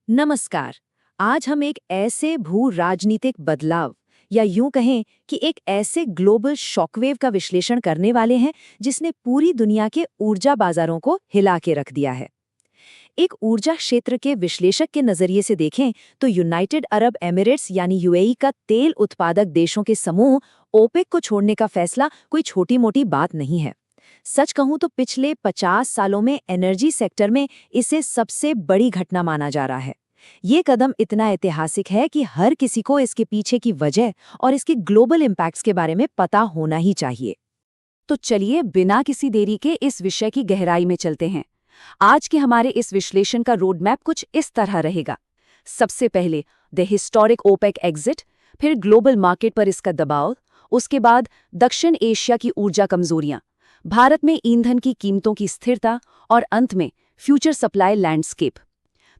नमस्कार। आज हम एक ऐसे भू राजनीतिक बदलाव या यूं कहें कि एक ऐसे ग्लोबल शॉकवेव का विश्लेषण करने वाले हैं जिसने पूरी दुनिया के ऊर्जा बाजारों को हिला के रख दिया है। एक ऊर्जा क्षेत्र के विश्लेषक के नजरिए से देखें तो यूनाइटेड अरब एमिरेट्स यानी यूएई का तेल उत्पादक देशों के समूह ओपेक को छोड़ने का फैसला कोई छोटी मोटी बात नहीं है। सच कहूं तो पिछले 50 सालों में एनर्जी सेक्टर में इसे सबसे बड़ी घटना माना जा रहा है। ये कदम इतना ऐतिहासिक है कि हर किसी को इसके पीछे की वजह और इसके ग्लोबल इम्पैक्ट्स के बारे में पता होना ही चाहिए। तो चलिए बिना किसी देरी के इस विषय की गहराई में चलते हैं। आज के हमारे इस विश्लेषण का रोड मैप कुछ इस तरह रहेगा। सबसे पहले द हिस्टोरिक ओपेक एग्जिट, फिर ग्लोबल मार्केट पर इसका दबाव, उसके बाद दक्षिण एशिया की ऊर्जा कमजोरियां, भारत में ईंधन की कीमतों की स्थिरता और अंत में फ्यूचर सप्लाई लैंडस्केप।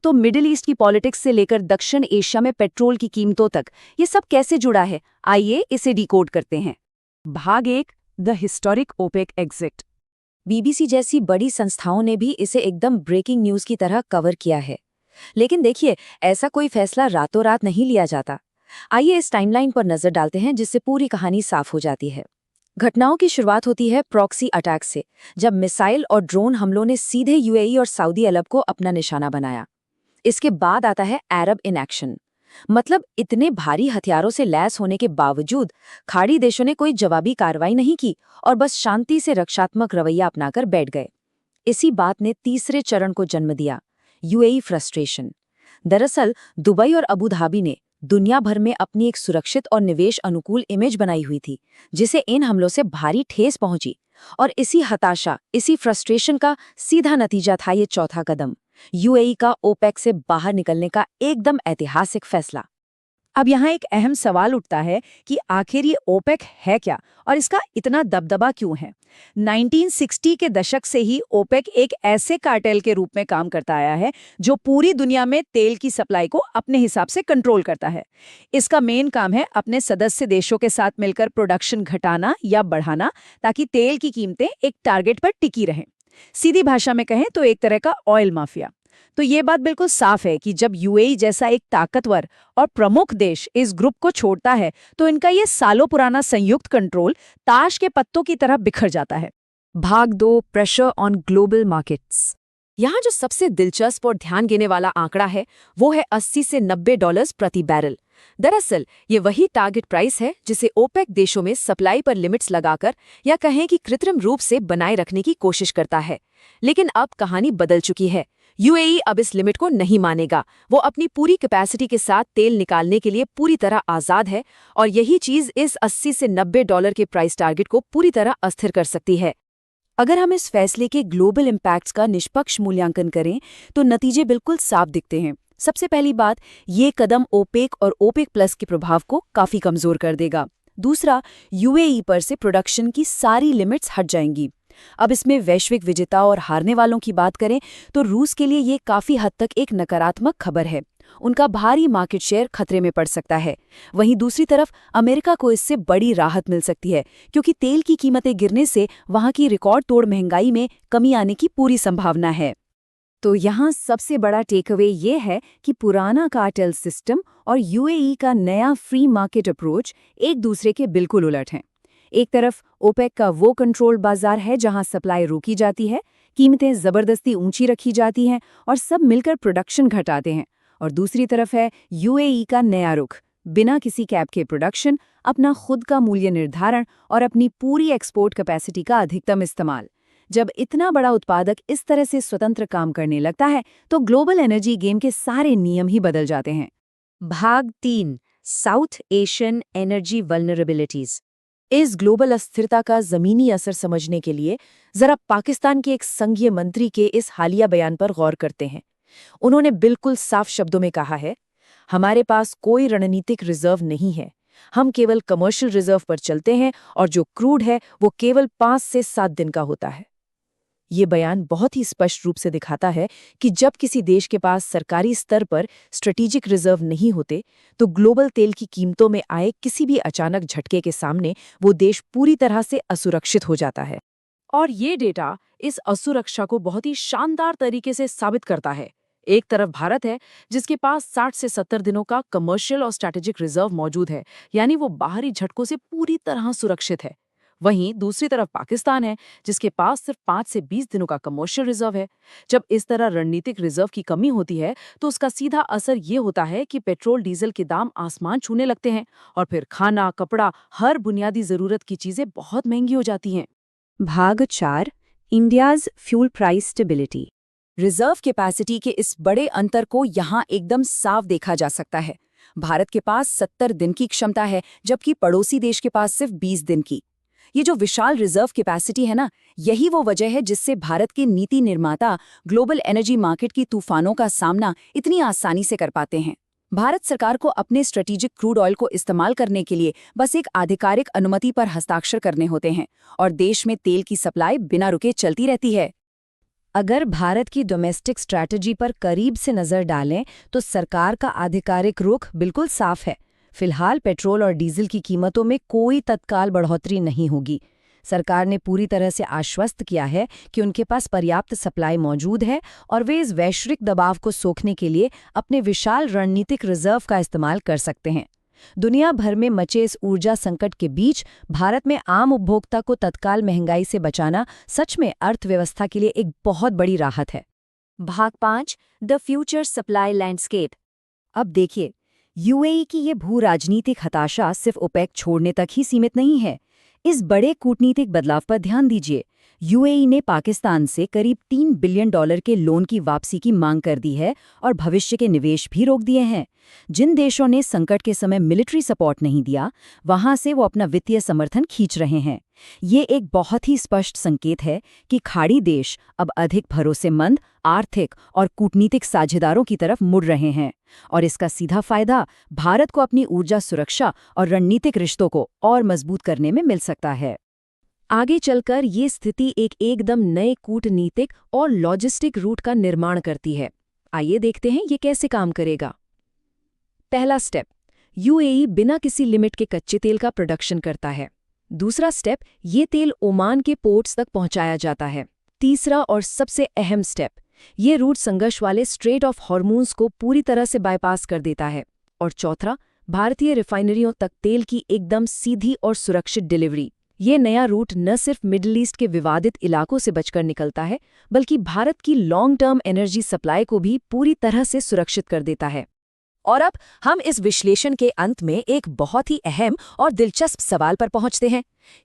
तो मिडिल ईस्ट की पॉलिटिक्स से लेकर दक्षिण एशिया में पेट्रोल की कीमतों तक ये सब कैसे जुड़ा है, आइए इसे डिकोड करते हैं। भाग 1, the historic OPEC exit. BBC जैसी बड़ी संस्थाओं ने भी इसे एकदम ब्रेकिंग न्यूज की तरह कवर किया है। लेकिन देखिए, ऐसा कोई फैसला रातों रात नहीं लिया जाता। आइए इस टाइमलाइन पर नजर डालते हैं जिससे पूरी कहानी साफ हो जाती है। घटनाओं की शुरुआत होती है प्रॉक्सी अटैक से, जब मिसाइल और ड्रोन हमलों ने सीधे यूएई और सऊदी अरब को अपना निशाना बनाया। इसके बाद आता है अरब इन एक्शन, मतलब इतने भारी हथियारों से लैस होने के बावजूद खाड़ी देशों ने कोई जवाबी कार्रवाई नहीं की और बस शांति से रक्षात्मक रवैया अपनाकर बैठ गए। इसी बात ने तीसरे चरण को जन्म दिया, यूएई फ्रस्ट्रेशन। दरअसल दुबई और अबू धाबी ने दुनिया भर में अपनी एक सुरक्षित और निवेश अनुकूल इमेज बनाई हुई थी, जिसे इन हमलों से भारी ठेस पहुंची। और इसी हताशा, इसी फ्रस्ट्रेशन का सीधा नतीजा था ये चौथा कदम, यूएई का ओपेक से बाहर निकलने का एकदम ऐतिहासिक फैसला। अब यहाँ एक अहम सवाल उठता है कि आखिर ये ओपेक है क्या और इसका इतना दबदबा क्यों है। 1960 के दशक से ही ओपेक एक ऐसे कार्टेल के रूप में काम करता आया है जो पूरी दुनिया में तेल की सप्लाई को अपने हिसाब से कंट्रोल करता है। इसका मेन काम है अपने सदस्य देशों के साथ मिलकर प्रोडक्शन घटाना या बढ़ाना, ताकि तेल की कीमतें एक टारगेट पर टिकी रहें। सीधी भाषा में कहें तो एक तरह का ऑयल माफिया। तो ये बात बिल्कुल साफ है कि जब यूएई जैसा एक ताकतवर और प्रमुख देश इस ग्रुप को छोड़ता है तो इनका ये सालों पुराना संयुक्त कंट्रोल ताश के पत्तों की तरह बिखर जाता है। भाग 2, प्रेशर ऑन ग्लोबल मार्केट्स। यहाँ जो सबसे दिलचस्प और ध्यान देने वाला आंकड़ा है वो है $80 से $90 प्रति बैरल। दरअसल ये वही टारगेट प्राइस है जिसे ओपेक देशों में सप्लाई पर लिमिट्स लगाकर या कहें कि कृत्रिम रूप से बनाए रखने की कोशिश करता है। लेकिन अब कहानी बदल चुकी है। यूएई अब इस लिमिट को नहीं मानेगा। वो अपनी पूरी कैपेसिटी के साथ तेल निकालने के लिए पूरी तरह आज़ाद है और यही चीज़ इस $80 से $90 के प्राइस टारगेट को पूरी तरह अस्थिर कर सकती है। अगर हम इस फैसले के ग्लोबल इम्पैक्ट्स का निष्पक्ष मूल्यांकन करें तो नतीजे बिल्कुल साफ दिखते हैं। सबसे पहली बात, ये कदम ओपेक और ओपेक प्लस के प्रभाव को काफ़ी कमज़ोर कर देगा। दूसरा, यूएई पर से प्रोडक्शन की सारी लिमिट्स हट जाएंगी। अब इसमें वैश्विक विजेता और हारने वालों की बात करें तो रूस के लिए ये काफ़ी हद तक एक नकारात्मक खबर है। उनका भारी मार्केट शेयर खतरे में पड़ सकता है। वहीं दूसरी तरफ अमेरिका को इससे बड़ी राहत मिल सकती है, क्योंकि तेल की कीमतें गिरने से वहां की रिकॉर्ड तोड़ महंगाई में कमी आने की पूरी संभावना है। तो यहाँ सबसे बड़ा टेकअवे ये है कि पुराना कार्टेल सिस्टम और यूएई का नया फ्री मार्केट अप्रोच एक दूसरे के बिल्कुल उलट हैं। एक तरफ ओपेक का वो कंट्रोल बाजार है जहां सप्लाई रोकी जाती है, कीमतें जबरदस्ती ऊंची रखी जाती हैं और सब मिलकर प्रोडक्शन घटाते हैं। और दूसरी तरफ है यूएई का नया रुख, बिना किसी कैप के प्रोडक्शन, अपना खुद का मूल्य निर्धारण और अपनी पूरी एक्सपोर्ट कैपेसिटी का अधिकतम इस्तेमाल। जब इतना बड़ा उत्पादक इस तरह से स्वतंत्र काम करने लगता है तो ग्लोबल एनर्जी गेम के सारे नियम ही बदल जाते हैं। भाग 3, साउथ एशियन एनर्जी वल्नरेबिलिटीज। इस ग्लोबल अस्थिरता का जमीनी असर समझने के लिए जरा पाकिस्तान के एक संघीय मंत्री के इस हालिया बयान पर गौर करते हैं। उन्होंने बिल्कुल साफ शब्दों में कहा है, हमारे पास कोई रणनीतिक रिजर्व नहीं है, हम केवल कमर्शियल रिजर्व पर चलते हैं और जो क्रूड है वो केवल 5 से 7 दिन का होता है। ये बयान बहुत ही स्पष्ट रूप से दिखाता है कि जब किसी देश के पास सरकारी स्तर पर स्ट्रेटेजिक रिजर्व नहीं होते तो ग्लोबल तेल की कीमतों में आए किसी भी अचानक झटके के सामने वो देश पूरी तरह से असुरक्षित हो जाता है। और ये डेटा इस असुरक्षा को बहुत ही शानदार तरीके से साबित करता है। एक तरफ भारत है, जिसके पास 60 से 70 दिनों का कमर्शियल और स्ट्रैटेजिक रिजर्व मौजूद है, यानी वो बाहरी झटकों से पूरी तरह सुरक्षित है। वहीं दूसरी तरफ पाकिस्तान है, जिसके पास सिर्फ 5 से 20 दिनों का कमर्शियल रिजर्व है। जब इस तरह रणनीतिक रिजर्व की कमी होती है, तो उसका सीधा असर ये होता है कि पेट्रोल डीजल के दाम आसमान छूने लगते हैं और फिर खाना, कपड़ा, हर बुनियादी जरूरत की चीजें बहुत महंगी हो जाती हैं। भाग 4 India's fuel price stability. Reserve capacity के इस बड़े अंतर को यहाँ एकदम साफ देखा जा सकता है। भारत के पास 70 दिन की क्षमता है, जबकि पड़ोसी देश के पास सिर्फ 20 दिन की। ये जो विशाल रिजर्व कैपेसिटी है ना, यही वो वजह है जिससे भारत के नीति निर्माता ग्लोबल एनर्जी मार्केट की तूफानों का सामना इतनी आसानी से कर पाते हैं। भारत सरकार को अपने स्ट्रेटेजिक क्रूड ऑयल को इस्तेमाल करने के लिए बस एक आधिकारिक अनुमति पर हस्ताक्षर करने होते हैं और देश में तेल की सप्लाई बिना रुके चलती रहती है। अगर भारत की डोमेस्टिक स्ट्रैटेजी पर करीब से नजर डालें तो सरकार का आधिकारिक रुख बिल्कुल साफ है। फिलहाल पेट्रोल और डीजल की कीमतों में कोई तत्काल बढ़ोतरी नहीं होगी। सरकार ने पूरी तरह से आश्वस्त किया है कि उनके पास पर्याप्त सप्लाई मौजूद है और वे इस वैश्विक दबाव को सोखने के लिए अपने विशाल रणनीतिक रिजर्व का इस्तेमाल कर सकते हैं। दुनिया भर में मचे इस ऊर्जा संकट के बीच भारत में आम उपभोक्ता को तत्काल महंगाई से बचाना सच में अर्थव्यवस्था के लिए एक बहुत बड़ी राहत है। भाग 5 द फ्यूचर सप्लाई लैंडस्केप। अब देखिए, यूएई की ये भू राजनीतिक हताशा सिर्फ ओपेक छोड़ने तक ही सीमित नहीं है। इस बड़े कूटनीतिक बदलाव पर ध्यान दीजिए। यूएई ने पाकिस्तान से करीब $3 बिलियन के लोन की वापसी की मांग कर दी है और भविष्य के निवेश भी रोक दिए हैं। जिन देशों ने संकट के समय मिलिट्री सपोर्ट नहीं दिया, वहां से वो अपना वित्तीय समर्थन खींच रहे हैं। ये एक बहुत ही स्पष्ट संकेत है कि खाड़ी देश अब अधिक भरोसेमंद आर्थिक और कूटनीतिक साझेदारों की तरफ मुड़ रहे हैं और इसका सीधा फायदा भारत को अपनी ऊर्जा सुरक्षा और रणनीतिक रिश्तों को और मजबूत करने में मिल सकता है। आगे चलकर ये स्थिति एक एकदम नए कूटनीतिक और लॉजिस्टिक रूट का निर्माण करती है। आइए देखते हैं ये कैसे काम करेगा। पहला स्टेप, यूएई बिना किसी लिमिट के कच्चे तेल का प्रोडक्शन करता है। दूसरा स्टेप, ये तेल ओमान के पोर्ट्स तक पहुंचाया जाता है। तीसरा और सबसे अहम स्टेप, ये रूट संघर्ष वाले स्ट्रेट ऑफ हॉर्मूज को पूरी तरह से बाईपास कर देता है। और चौथा, भारतीय रिफाइनरियों तक तेल की एकदम सीधी और सुरक्षित डिलीवरी। ये नया रूट न सिर्फ मिडिल ईस्ट के विवादित इलाकों से बचकर निकलता है, बल्कि भारत की लॉन्ग टर्म एनर्जी सप्लाई को भी पूरी तरह से सुरक्षित कर देता है। और अब हम इस विश्लेषण के अंत में एक बहुत ही अहम और दिलचस्प सवाल पर पहुंचते हैं।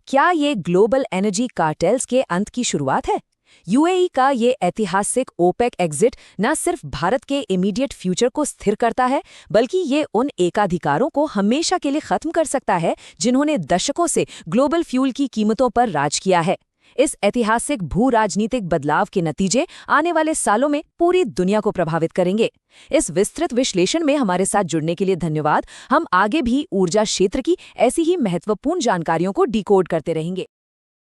क्या ये ग्लोबल एनर्जी कार्टेल्स के अंत की शुरुआत है? यूएई का ये ऐतिहासिक ओपेक एग्जिट न सिर्फ भारत के इमीडिएट फ्यूचर को स्थिर करता है, बल्कि ये उन एकाधिकारों को हमेशा के लिए खत्म कर सकता है जिन्होंने दशकों से ग्लोबल फ्यूल की कीमतों पर राज किया है। इस ऐतिहासिक भू राजनीतिक बदलाव के नतीजे आने वाले सालों में पूरी दुनिया को प्रभावित करेंगे। इस विस्तृत विश्लेषण में हमारे साथ जुड़ने के लिए धन्यवाद। हम आगे भी ऊर्जा क्षेत्र की ऐसी ही महत्वपूर्ण जानकारियों को डिकोड करते रहेंगे।